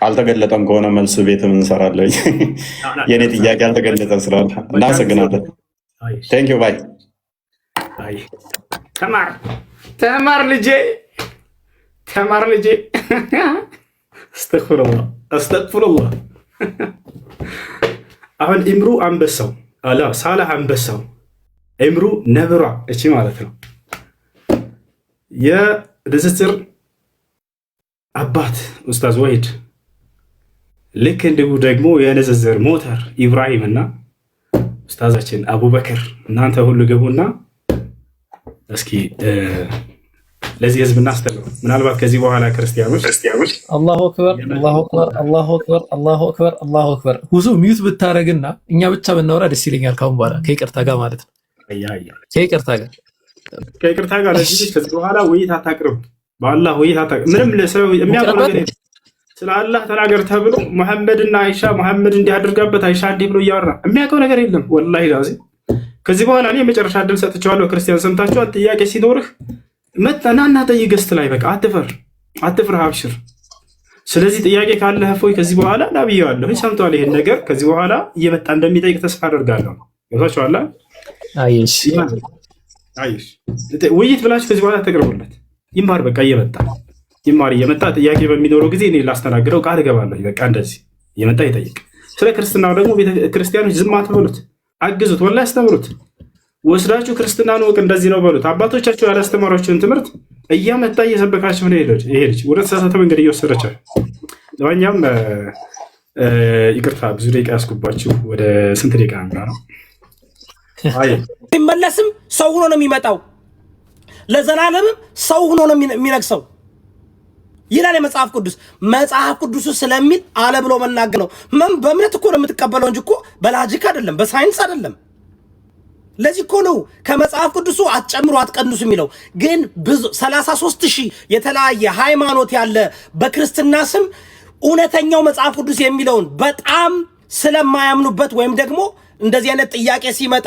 አልተገለጠም ከሆነ መልስ ቤት ምን እንሰራለን? የኔ ጥያቄ አልተገለጠም ስላለ እናመሰግናለን። ቴንኪው ባይ። ተማር ልጄ፣ ተማር ልጄ። አስተግፍሩላህ። አሁን ኢምሩ አንበሳው አላ ሳላህ አንበሳው ኢምሩ ነብሯ እቺ ማለት ነው። የንጽጽር አባት ኡስታዝ ወሂድ ልክ እንዲሁ ደግሞ የንጽጽር ሞተር ኢብራሂም እና ኡስታዛችን አቡበክር እናንተ ሁሉ ገቡና እስኪ ለዚህ ህዝብ እናስተምሩ። ምናልባት ከዚህ በኋላ ክርስቲያኖች አላሁ አክበር አላሁ አክበር አላሁ አክበር አላሁ አክበር አላሁ አክበር ሁዙ ሚዩት ብታረግና እኛ ብቻ ብናወራ ደስ ይለኛል። ካሁን በኋላ ከይቅርታ ጋር ማለት ነው። ከይቅርታ ጋር ለዚህ ከዚህ በኋላ ውይይት አታቅርብ። በአላህ ውይይት አታቅርብ። ምንም ለሰው የሚያውቀው ነገር የለም። ስለ አላህ ተናገር ተብሎ መሐመድና አይሻ መሐመድ እንዲህ አድርጋበት አይሻ እንዲህ ብሎ እያወራ የሚያውቀው ነገር የለም። ወላሂ ላዚ ከዚህ በኋላ እኔ የመጨረሻ እድል ሰጥቼዋለሁ። ክርስቲያን ሰምታችኋል። ጥያቄ ሲኖርህ መጣናና ጠይቅ ገስት ላይ በቃ አትፍር አብሽር። ስለዚህ ጥያቄ ካለህ እፎይ ከዚህ በኋላ ናብያለሁ ሰምቷል። ይሄን ነገር ከዚህ በኋላ እየመጣ እንደሚጠይቅ ተስፋ አደርጋለሁ። ይወታችኋል። አይሽ ውይይት ብላችሁ ከዚህ በኋላ ተቀርቡለት ይማር። በቃ እየመጣ ጥያቄ በሚኖረው ጊዜ እኔ ላስተናግደው ቃል እገባለሁ። በቃ እንደዚህ እየመጣ ይጠይቅ። ስለ ክርስትናው ደግሞ ክርስቲያኖች ዝም አትበሉት፣ አግዙት፣ ወላሂ አስተምሩት። ወስዳችሁ ክርስትናን ወቅ እንደዚህ ነው በሉት። አባቶቻችሁ ያላስተማሯችሁን ትምህርት እያመጣ እየሰበካችሁ ነው ይሄድች ወደ ተሳሳተ መንገድ እየወሰደቻል። ለማንኛውም ይቅርታ ብዙ ደቂቃ ያስኩባችሁ። ወደ ስንት ደቂቃ ነው? ሲመለስም ሰው ሆኖ ነው የሚመጣው፣ ለዘላለምም ሰው ሆኖ ነው የሚነግሰው ይላል የመጽሐፍ ቅዱስ። መጽሐፍ ቅዱሱ ስለሚል አለ ብሎ መናገር ነው። በእምነት እኮ ነው የምትቀበለው እንጂ እኮ በላጂክ አይደለም፣ በሳይንስ አይደለም። ለዚህ እኮ ነው ከመጽሐፍ ቅዱሱ አትጨምሩ አትቀንሱ የሚለው። ግን ብዙ 33,000 የተለያየ ሃይማኖት ያለ በክርስትና ስም እውነተኛው መጽሐፍ ቅዱስ የሚለውን በጣም ስለማያምኑበት ወይም ደግሞ እንደዚህ አይነት ጥያቄ ሲመጣ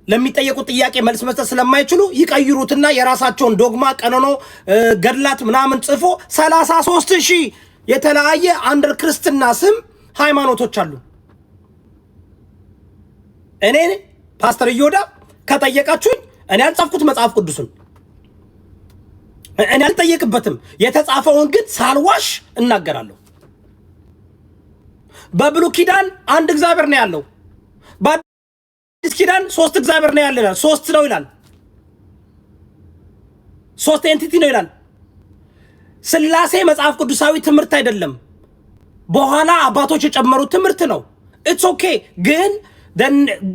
ለሚጠየቁት ጥያቄ መልስ መስጠት ስለማይችሉ ይቀይሩትና የራሳቸውን ዶግማ ቀኖኖ ገድላት ምናምን ጽፎ 33,000 የተለያየ አንደር ክርስትና ስም ሃይማኖቶች አሉ። እኔ ፓስተር እዮዳ ከጠየቃችሁኝ እኔ አልጻፍኩት መጽሐፍ ቅዱስን። እኔ አልጠየቅበትም። የተጻፈውን ግን ሳልዋሽ እናገራለሁ። በብሉይ ኪዳን አንድ እግዚአብሔር ነው ያለው። በአዲስ ኪዳን 3 እግዚአብሔር ነው ያለው። 3 ነው ይላል። 3 ኤንቲቲ ነው ይላል። ስላሴ መጽሐፍ ቅዱሳዊ ትምህርት አይደለም። በኋላ አባቶች የጨመሩት ትምህርት ነው። ኢትስ ኦኬ።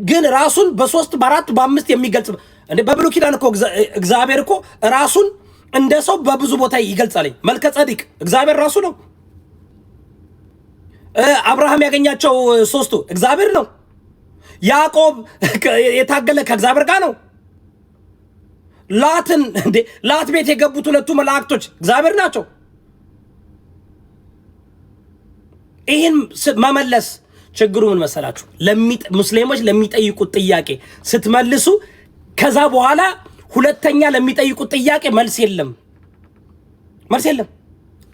ግን ራሱን በ3 በ4 በ5 የሚገልጽ እንደ በብሉይ ኪዳን እኮ እግዚአብሔር እኮ ራሱን እንደ ሰው በብዙ ቦታ ይገልጻል። መልከ ጸዲቅ እግዚአብሔር ራሱ ነው። አብርሃም ያገኛቸው 3ቱ እግዚአብሔር ነው። ያዕቆብ የታገለ ከእግዚአብሔር ጋር ነው። ላት ቤት የገቡት 2ቱ መላእክቶች እግዚአብሔር ናቸው። ይህን መመለስ ችግሩ ምን መሰላችሁ? ሙስሊሞች ለሚጠይቁት ጥያቄ ስትመልሱ ከዛ በኋላ ሁለተኛ ለሚጠይቁት ጥያቄ መልስ የለም።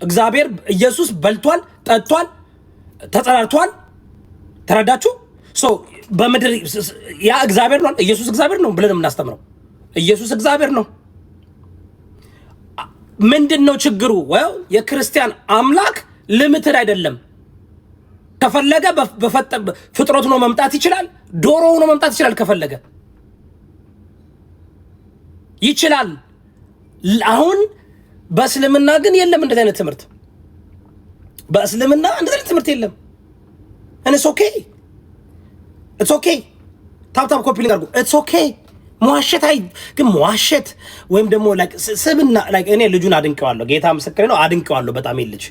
እግዚአብሔር ኢየሱስ በልቷል፣ ጠጥቷል፣ ተጸራርቷል። ተረዳችሁ? በምድር ያ እግዚአብሔር ነው። ኢየሱስ እግዚአብሔር ነው ብለን የምናስተምረው ኢየሱስ እግዚአብሔር ነው። ምንድነው ችግሩ? የክርስቲያን አምላክ ልምትድ አይደለም። ከፈለገ ፍጥረት ሆኖ መምጣት ይችላል። ዶሮ ሆኖ መምጣት ይችላል። ከፈለገ ይችላል። አሁን በእስልምና ግን የለም እንደዚህ አይነት ትምህርት። በእስልምና እንደዚህ አይነት ትምህርት የለም። ኢትስ ኦኬ ታፕ ኮፒ ሊንክ አድርጉ። ኢትስ ኦኬ ግን መዋሸት ወይም ደግሞ ስብና እኔ ልጁን አድንቀዋለሁ። ጌታ ምስክሬ ነው። አድንቀዋለሁ። በጣም ልጅ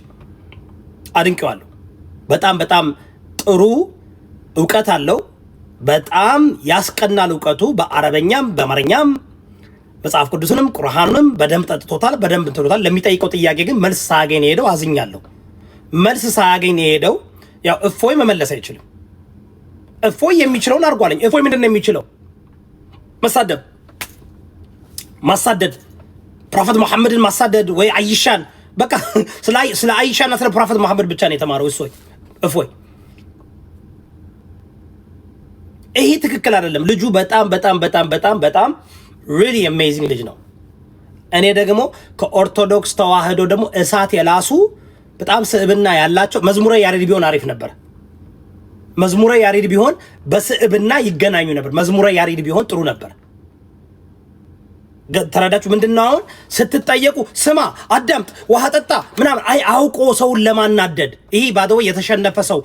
አድንቀዋለሁ። በጣም ጥሩ እውቀት አለው። በጣም ያስቀናል እውቀቱ። በአረበኛም በአማርኛም መጽሐፍ ቅዱስንም ቁርአኑንም በደንብ ጠጥቶታል፣ በደንብ እንትሎታል። ለሚጠይቀው ጥያቄ ግን መልስ ሳያገኝ ሄደው አዝኛለሁ። መልስ ሳያገኝ ሄደው ያው እፎይ መመለስ አይችልም። እፎይ የሚችለውን አድርጓለኝ። እፎይ ምንድን ነው የሚችለው? ማሳደድ ፕሮፌት መሐመድን ማሳደድ ወይ አይሻን በቃ ስለ አይሻና ስለ ፕሮፌት መሐመድ ብቻ ነው የተማረው እፎይ። ይሄ ትክክል አይደለም። ልጁ በጣም really amazing ልጅ ነው። እኔ ደግሞ ከኦርቶዶክስ ተዋህዶ ደግሞ እሳት የላሱ በጣም ስዕብና ያላቸው መዝሙረ ያሬድ ቢሆን አሪፍ ነበር። መዝሙረ ያሬድ ቢሆን በስዕብና ይገናኙ ነበር። መዝሙረ ያሬድ ቢሆን ጥሩ ነበር። ተረዳችሁ? ምንድነው አሁን ስትጠየቁ ስማ፣ አዳምጥ፣ ውሃ ጠጣ ምናምን አውቆ ሰውን ለማናደድ። ይሄ ባደው የተሸነፈ ሰው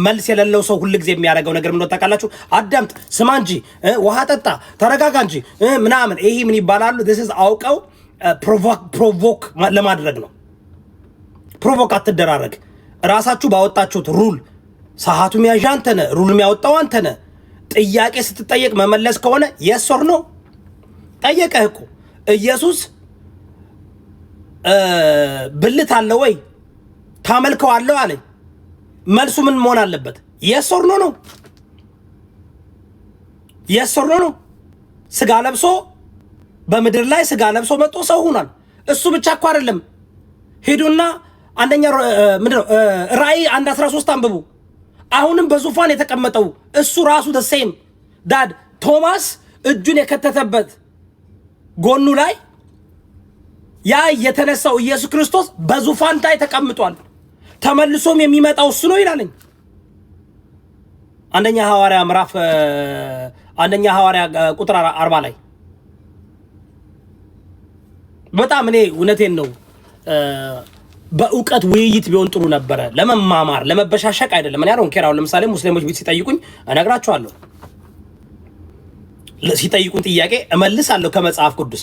መልስ የሌለው ሰው ሁልጊዜ የሚያደርገው ነገር ምን ታውቃላችሁ? አዳምጥ፣ ስማ እንጂ ውሃ ጠጣ፣ ተረጋጋ እንጂ ምናምን። ይሄ ምን ይባላሉ? this is አውቀው ፕሮቮክ ለማድረግ ነው። ፕሮቮክ አትደራረግ። ራሳችሁ ባወጣችሁት ሩል ሰዓቱ የሚያዣ አንተ ነህ፣ ሩል የሚያወጣው አንተ ነህ። ጥያቄ ስትጠየቅ መመለስ ከሆነ yes or no ጠየቀህ እኮ ኢየሱስ ብልት አለ ወይ ታመልከዋለህ አለኝ። መልሱ ምን መሆን አለበት? yes or no ነው። yes or no ነው። ስጋ ለብሶ በምድር ላይ ስጋ ለብሶ መጥቶ ሰው ሆኗል። እሱ ብቻ እኮ አይደለም። ሄዱና አንደኛ ምንድነው ራእይ 1:13 አንብቡ። አሁንም በዙፋን የተቀመጠው እሱ ራሱ the same ዳድ ቶማስ እጁን የከተተበት ጎኑ ላይ ያ የተነሳው ኢየሱስ ክርስቶስ በዙፋን ላይ ተቀምጧል። ተመልሶም የሚመጣው እሱ ነው ይላልኝ። አንደኛ ሐዋርያ ቁጥር 40 ላይ በጣም እኔ እውነቴን ነው በእውቀት ውይይት ቢሆን ጥሩ ነበረ። ለመማማር ለመበሻሸቅ አይደለም። እኔ አሁን ኬራው ለምሳሌ ሙስሊሞች ቢት ሲጠይቁኝ እነግራቸዋለሁ። ሲጠይቁን ጥያቄ እመልሳለሁ ከመጽሐፍ ቅዱስ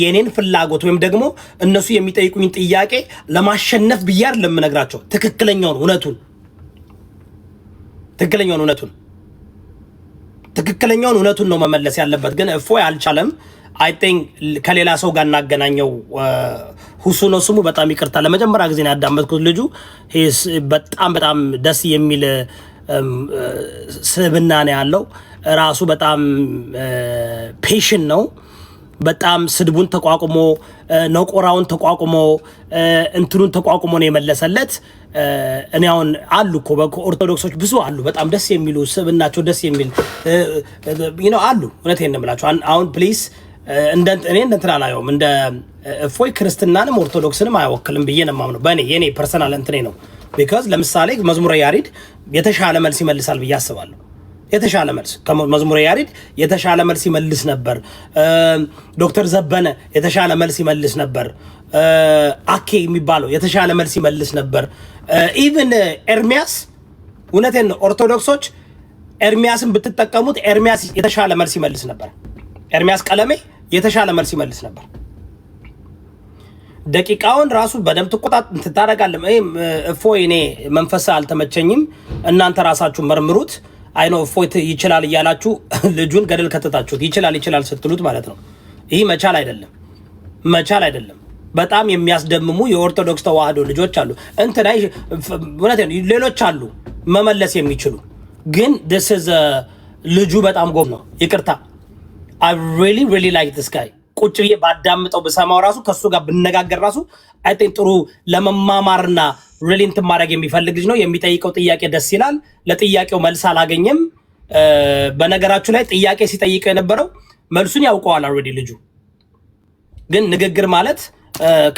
የኔን ፍላጎት ወይም ደግሞ እነሱ የሚጠይቁኝ ጥያቄ ለማሸነፍ ብዬ አይደለም የምነግራቸው። ትክክለኛውን እውነቱን ነው መመለስ ያለበት። ግን እፎይ አልቻለም። አይ ቲንክ ከሌላ ሰው ጋር እናገናኘው። ሁሱ ነው ስሙ። በጣም ይቅርታ፣ ለመጀመሪያ ጊዜ ነው ያዳመጥኩት። ልጁ በጣም ደስ የሚል ስብዕና ነው ያለው። ራሱ በጣም ፔሽን ነው። በጣም ስድቡን ተቋቁሞ ነቆራውን ተቋቁሞ እንትኑን ተቋቁሞ ነው የመለሰለት። እኔ አሁን አሉ እኮ በኦርቶዶክሶች ብዙ አሉ በጣም ደስ የሚሉ ስብዕናቸው ደስ የሚል አሉ። እውነቴን ነው የምላቸው። አሁን ፕሊዝ እኔ እንትን አላየውም። እንደ እፎይ ክርስትናንም ኦርቶዶክስንም አይወክልም ብዬ ነው የማምነው። የኔ ፐርሰናል እንትኔ ነው። ቢካዝ ለምሳሌ መዝሙረ ያሬድ የተሻለ መልስ ይመልሳል ብዬ አስባለሁ። የተሻለ መልስ ከመዝሙረ ያሬድ የተሻለ መልስ ይመልስ ነበር። ዶክተር ዘበነ የተሻለ መልስ ይመልስ ነበር። አኬ የሚባለው የተሻለ መልስ ይመልስ ነበር። ኢቭን ኤርሚያስ፣ እውነቴን ነው፣ ኦርቶዶክሶች ኤርሚያስን ብትጠቀሙት ኤርሚያስ የተሻለ መልስ ይመልስ ነበር። ኤርሚያስ ቀለሜ የተሻለ መልስ ይመልስ ነበር። ደቂቃውን ራሱ በደምብ ትታረጋለህ። እፎይ እኔ መንፈስ አልተመቸኝም፣ እናንተ ራሳችሁ መርምሩት። አይ ነው እፎይ ይችላል እያላችሁ ልጁን ገደል ከተታችሁት ይችላል ስትሉት ማለት ነው። ይህ መቻል አይደለም። በጣም የሚያስደምሙ የኦርቶዶክስ ተዋህዶ ልጆች አሉ፣ እንትና ሌሎች አሉ መመለስ የሚችሉ ግን ልጁ በጣም ጎብ ነው። ይቅርታ I really like this guy። ቁጭ ብዬ ባዳምጠው በሰማው ራሱ ከሱ ጋር ብነጋገር ራሱ አይ ቲንክ ጥሩ ለመማማርና ሪሊ እንትን ማድረግ የሚፈልግ ልጅ ነው። የሚጠይቀው ጥያቄ ደስ ይላል። ለጥያቄው መልስ አላገኘም። በነገራችሁ ላይ ጥያቄ ሲጠይቀው የነበረው መልሱን ያውቀዋል ኦልሬዲ ልጁ። ግን ንግግር ማለት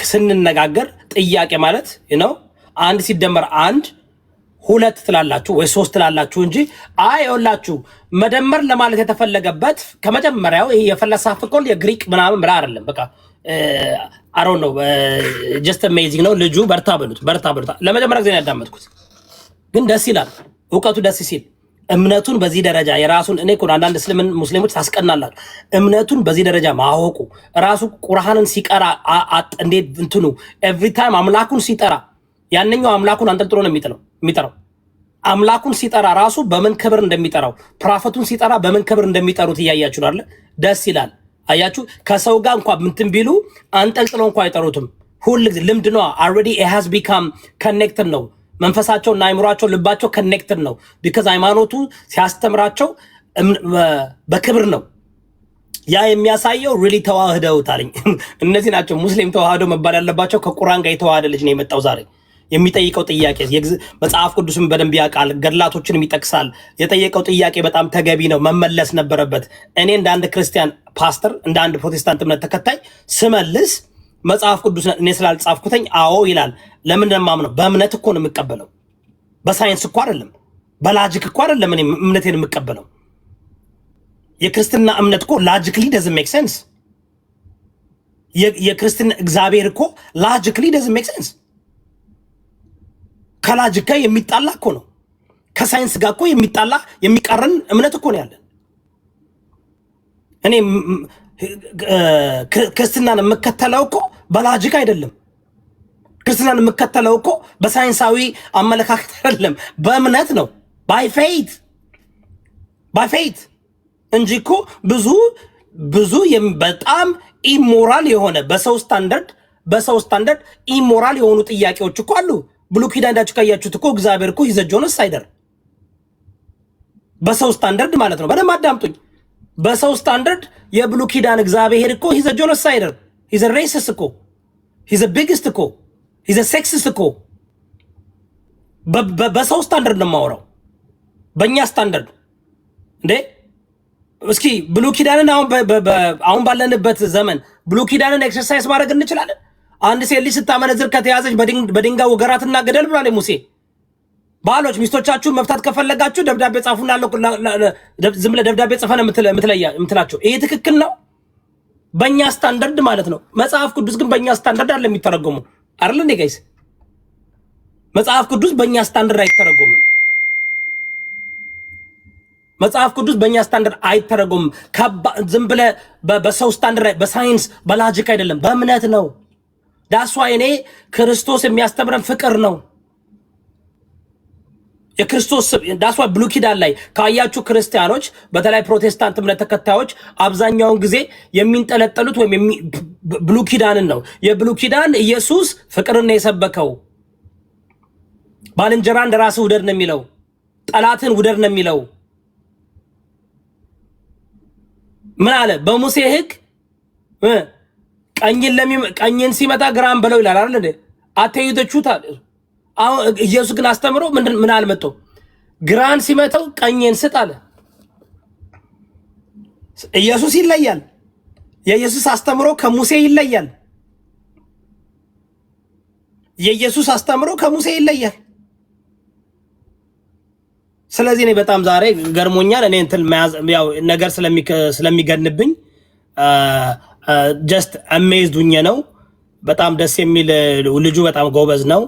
ስንነጋገር ጥያቄ ማለት ነው አንድ ሲደመር አንድ ሁለት ትላላችሁ ወይ ሶስት ትላላችሁ እንጂ አይውላችሁ መደመር ለማለት የተፈለገበት ከመጀመሪያው ይሄ የፈለሳፍቆል የግሪክ ምናምን ብላ አይደለም። በቃ አሮ ነው ጀስት አሜዚንግ ነው። ልጁ በርታ በሉት። ለመጀመሪያ ጊዜ ያዳመጥኩት ግን ደስ ይላል። እውቀቱ ደስ ሲል እምነቱን በዚህ ደረጃ የራሱን እኔ እኮ አንዳንድ ሙስሊሞች ታስቀናላችሁ። እምነቱን በዚህ ደረጃ ማወቁ ራሱ ቁርአንን ሲቀራ እንዴት እንትኑ ኤቭሪ ታይም አምላኩን ሲጠራ ያንኛው አምላኩን አንጠልጥሎ ነው የሚጠራው። አምላኩን ሲጠራ ራሱ በምን ክብር እንደሚጠራው ፕሮፌቱን ሲጠራ በምን ክብር እንደሚጠሩት እያያችሁ አይደል? ደስ ይላል። አያችሁ ከሰው ጋር እንኳን ምንትን ቢሉ አንጠልጥሎ እንኳን አይጠሩትም። ሁሉ ጊዜ ልምድ ነው። already it has become connected ነው። መንፈሳቸውና አይምሯቸው ልባቸው connected ነው። because ሃይማኖቱ ሲያስተምራቸው በክብር ነው። ያ የሚያሳየው really ተዋህደውታል። እነዚህ ናቸው ሙስሊም ተዋህደው መባል ያለባቸው። ከቁርአን ጋር የተዋህደ ልጅ ነው የመጣው ዛሬ። የሚጠይቀው ጥያቄ መጽሐፍ ቅዱስን በደንብ ያውቃል፣ ገድላቶችንም ይጠቅሳል። የጠየቀው ጥያቄ በጣም ተገቢ ነው፣ መመለስ ነበረበት። እኔ እንደ አንድ ክርስቲያን ፓስተር፣ እንደ አንድ ፕሮቴስታንት እምነት ተከታይ ስመልስ መጽሐፍ ቅዱስ እኔ ስላልጻፍኩተኝ አዎ ይላል። ለምን እንደማምነው በእምነት እኮ ነው የምቀበለው፣ በሳይንስ እኮ አይደለም፣ በላጂክ እኮ አይደለም። እኔ እምነቴን የምቀበለው የክርስትና እምነት እኮ ላጂክሊ doesn't make sense። የክርስትና እግዚአብሔር እኮ ላጂክሊ doesn't make sense። ከላጂክ ጋር የሚጣላ እኮ ነው። ከሳይንስ ጋር እኮ የሚጣላ የሚቃረን እምነት እኮ ነው ያለን። እኔ ክርስትናን የምከተለው እኮ በላጂክ አይደለም። ክርስትናን የምከተለው እኮ በሳይንሳዊ አመለካከት አይደለም፣ በእምነት ነው። ባይ ፌይት እንጂ እኮ ብዙ በጣም ኢሞራል የሆነ በሰው ስታንዳርድ ኢሞራል የሆኑ ጥያቄዎች እኮ አሉ። ብሉይ ኪዳን እንዳችሁ ካያችሁት እኮ እግዚአብሔር እኮ ሂዘ ጆኖሳይደር በሰው ስታንዳርድ ማለት ነው። በደንብ አዳምጡኝ። በሰው ስታንዳርድ የብሉይ ኪዳን እግዚአብሔር እኮ ሂዘ ጆኖሳይደር፣ ሂዘ ሬሲስት እኮ፣ ሂዘ ቢግስት እኮ፣ ሂዘ ሴክሲስት እኮ። በሰው ስታንዳርድ ነው የማወራው፣ በእኛ ስታንዳርድ እንዴ። እስኪ ብሉይ ኪዳንን አሁን ባለንበት ዘመን ብሉይ ኪዳንን ኤክሰርሳይዝ ማድረግ እንችላለን? አንድ ሴት ልጅ ስታመነዝር ከተያዘች በድንጋይ ወገራትና ገደል ብሏል ሙሴ። ባሎች ሚስቶቻችሁን መፍታት ከፈለጋችሁ ደብዳቤ ጻፉና ዝም ብለህ ደብዳቤ ጽፈን የምትላቸው ይሄ ትክክል ነው? በእኛ ስታንዳርድ ማለት ነው። መጽሐፍ ቅዱስ ግን በእኛ ስታንዳርድ አለ የሚተረጎሙ አይደል እንዴ ጋይስ? መጽሐፍ ቅዱስ በእኛ ስታንዳርድ አይተረጎምም። መጽሐፍ ቅዱስ በእኛ ስታንዳርድ አይተረጎምም። ዝም ብለህ በሰው ስታንዳርድ በሳይንስ በላጂክ አይደለም፣ በእምነት ነው። ዳስዋ እኔ ክርስቶስ የሚያስተምረን ፍቅር ነው። የክርስቶስ ዳስዋ ብሉይ ኪዳን ላይ ካያችሁ ክርስቲያኖች በተለይ ፕሮቴስታንት እምነት ተከታዮች አብዛኛውን ጊዜ የሚንጠለጠሉት ወይም ብሉይ ኪዳንን ነው። የብሉይ ኪዳን ኢየሱስ ፍቅርን የሰበከው ባልንጀራ እንደራስህ ውደድ ነው የሚለው፣ ጠላትን ውደድ ነው የሚለው። ምን አለ በሙሴ ሕግ ቀኝን ሲመታ ግራን በለው ይላል አይደል እንዴ? አትይዩታል። አሁን ኢየሱስ ግን አስተምሮ ምን አልመጣ? ግራን ሲመታው ቀኝን ስጥ አለ። ኢየሱስ ይለያል። የኢየሱስ አስተምሮ ከሙሴ ይለያል። የኢየሱስ አስተምሮ ከሙሴ ይለያል። ስለዚህ እኔ በጣም ዛሬ ገርሞኛል። እኔ እንትን ያው ነገር ስለሚገንብኝ ጀስት አሜዝድ ሁኜ ነው። በጣም ደስ የሚል ልጁ በጣም ጎበዝ ነው።